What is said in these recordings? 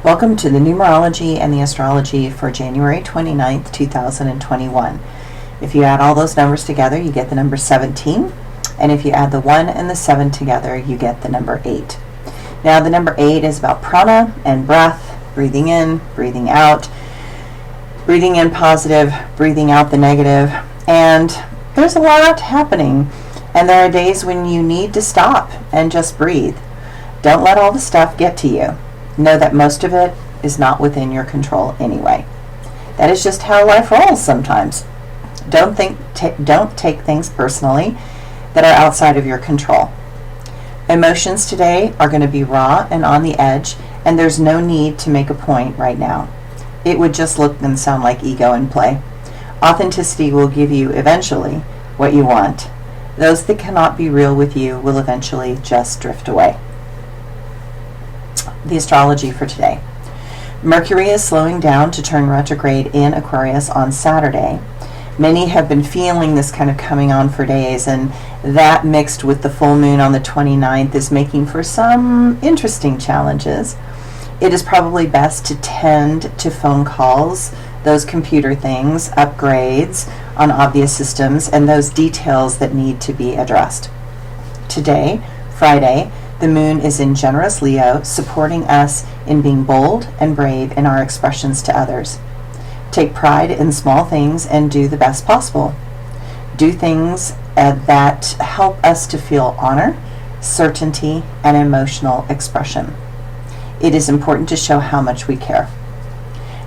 Welcome to the Numerology and the Astrology for January 29th, 2021. If you add all those numbers together, you get the number 17. And if you add the 1 and the 7 together, you get the number 8. Now, the number 8 is about prana and breath, breathing in, breathing out, breathing in positive, breathing out the negative. And there's a lot happening. And there are days when you need to stop and just breathe. Don't let all the stuff get to you. Know that most of it is not within your control anyway. That is just how life rolls sometimes. Don't take things personally that are outside of your control. Emotions today are going to be raw and on the edge, and there's no need to make a point right now. It would just look and sound like ego in play. Authenticity will give you eventually what you want. Those that cannot be real with you will eventually just drift away. The astrology for today. Mercury is slowing down to turn retrograde in Aquarius on Saturday. Many have been feeling this kind of coming on for days, and that mixed with the full moon on the 29th is making for some interesting challenges. It is probably best to tend to phone calls, those computer things, upgrades on obvious systems, and those details that need to be addressed. Today, Friday, the moon is in generous Leo, supporting us in being bold and brave in our expressions to others. Take pride in small things and do the best possible. Do things that help us to feel honor, certainty, and emotional expression. It is important to show how much we care.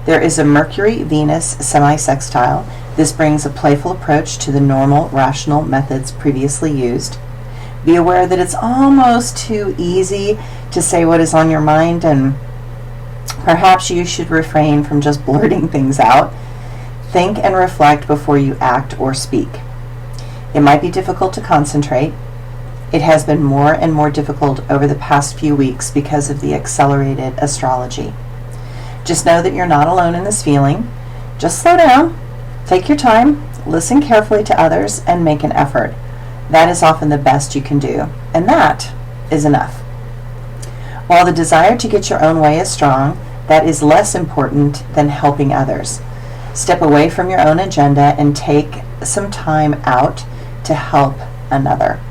There is a Mercury-Venus semi-sextile. This brings a playful approach to the normal, rational methods previously used. Be aware that it's almost too easy to say what is on your mind, and perhaps you should refrain from just blurting things out. Think and reflect before you act or speak. It might be difficult to concentrate. It has been more and more difficult over the past few weeks because of the accelerated astrology. Just know that you're not alone in this feeling. Just slow down, take your time, listen carefully to others, and make an effort. That is often the best you can do, and that is enough. While the desire to get your own way is strong, that is less important than helping others. Step away from your own agenda and take some time out to help another.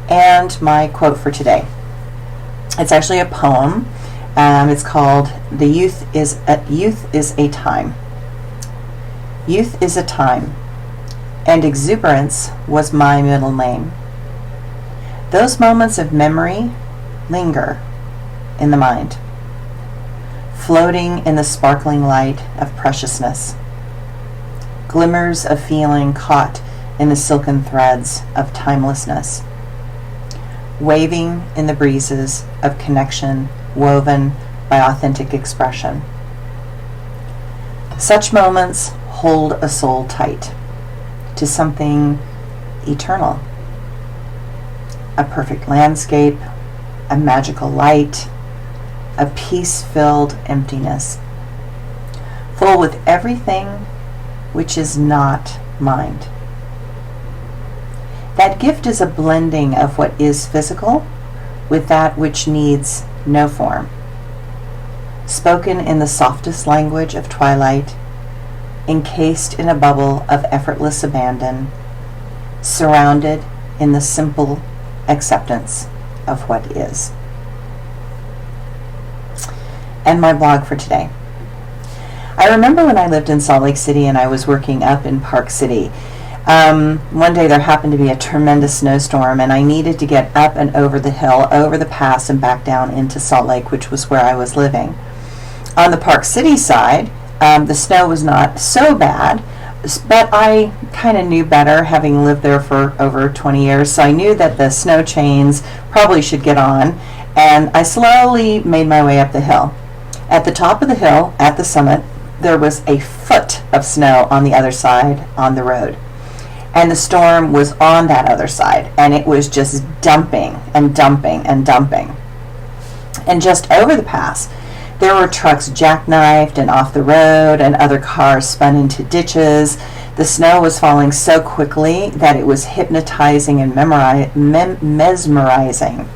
And my quote for today. It's actually a poem. It's called "The Youth is a Time." Youth is a time, and exuberance was my middle name. Those moments of memory linger in the mind, floating in the sparkling light of preciousness, glimmers of feeling caught in the silken threads of timelessness, waving in the breezes of connection woven by authentic expression. Such moments hold a soul tight to something eternal, a perfect landscape, a magical light, a peace-filled emptiness, full with everything which is not mind. That gift is a blending of what is physical with that which needs no form, spoken in the softest language of twilight, encased in a bubble of effortless abandon, surrounded in the simple acceptance of what is. And my blog for today. I remember when I lived in Salt Lake City and I was working up in Park City. One day there happened to be a tremendous snowstorm, and I needed to get up and over the hill, over the pass, and back down into Salt Lake, which was where I was living. On the Park City side, the snow was not so bad, but I kind of knew better, having lived there for over 20 years, so I knew that the snow chains probably should get on, and I slowly made my way up the hill. At the top of the hill, at the summit, there was a foot of snow on the other side on the road. And the storm was on that other side, and it was just dumping and dumping and dumping. And just over the pass, there were trucks jackknifed and off the road, and other cars spun into ditches. The snow was falling so quickly that it was hypnotizing and mesmerizing.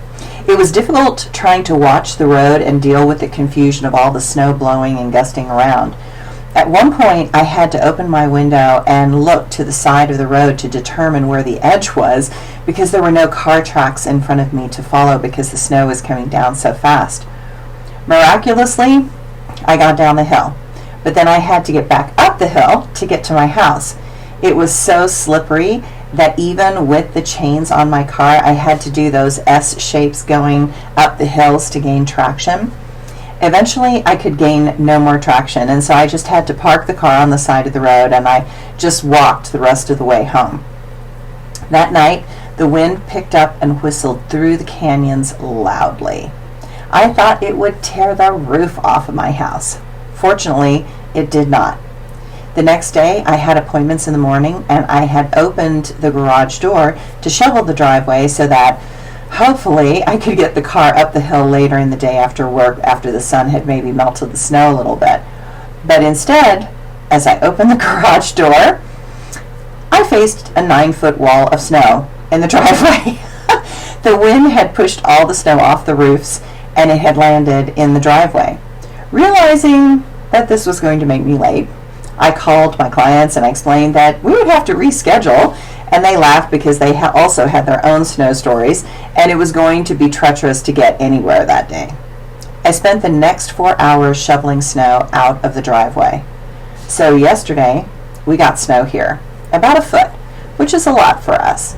It was difficult trying to watch the road and deal with the confusion of all the snow blowing and gusting around. At one point, I had to open my window and look to the side of the road to determine where the edge was, because there were no car tracks in front of me to follow because the snow was coming down so fast. Miraculously, I got down the hill, but then I had to get back up the hill to get to my house. It was so slippery that even with the chains on my car, I had to do those S shapes going up the hills to gain traction. Eventually, I could gain no more traction, and so I just had to park the car on the side of the road, and I just walked the rest of the way home. That night, the wind picked up and whistled through the canyons loudly. I thought it would tear the roof off of my house. Fortunately, it did not. The next day, I had appointments in the morning, and I had opened the garage door to shovel the driveway so that hopefully I could get the car up the hill later in the day after work, after the sun had maybe melted the snow a little bit. But instead, as I opened the garage door, I faced a 9-foot wall of snow in the driveway. The wind had pushed all the snow off the roofs, and it had landed in the driveway. Realizing that this was going to make me late, I called my clients and I explained that we would have to reschedule, and they laughed because they also had their own snow stories, and it was going to be treacherous to get anywhere that day. I spent the next 4 hours shoveling snow out of the driveway. So yesterday, we got snow here, about a foot, which is a lot for us.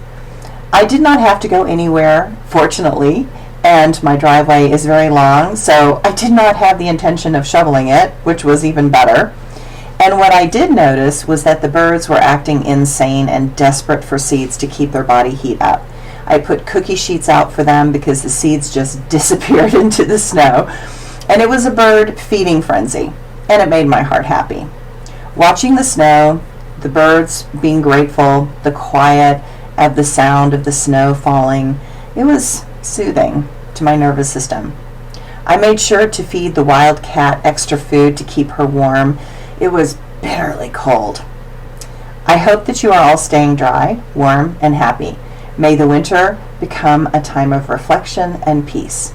I did not have to go anywhere, fortunately, and my driveway is very long, so I did not have the intention of shoveling it, which was even better. And what I did notice was that the birds were acting insane and desperate for seeds to keep their body heat up. I put cookie sheets out for them because the seeds just disappeared into the snow. And it was a bird feeding frenzy, and it made my heart happy. Watching the snow, the birds being grateful, the quiet of the sound of the snow falling, it was soothing to my nervous system. I made sure to feed the wild cat extra food to keep her warm. It was bitterly cold. I hope that you are all staying dry, warm, and happy. May the winter become a time of reflection and peace.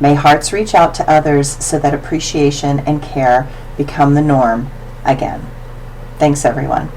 May hearts reach out to others so that appreciation and care become the norm again. Thanks, everyone.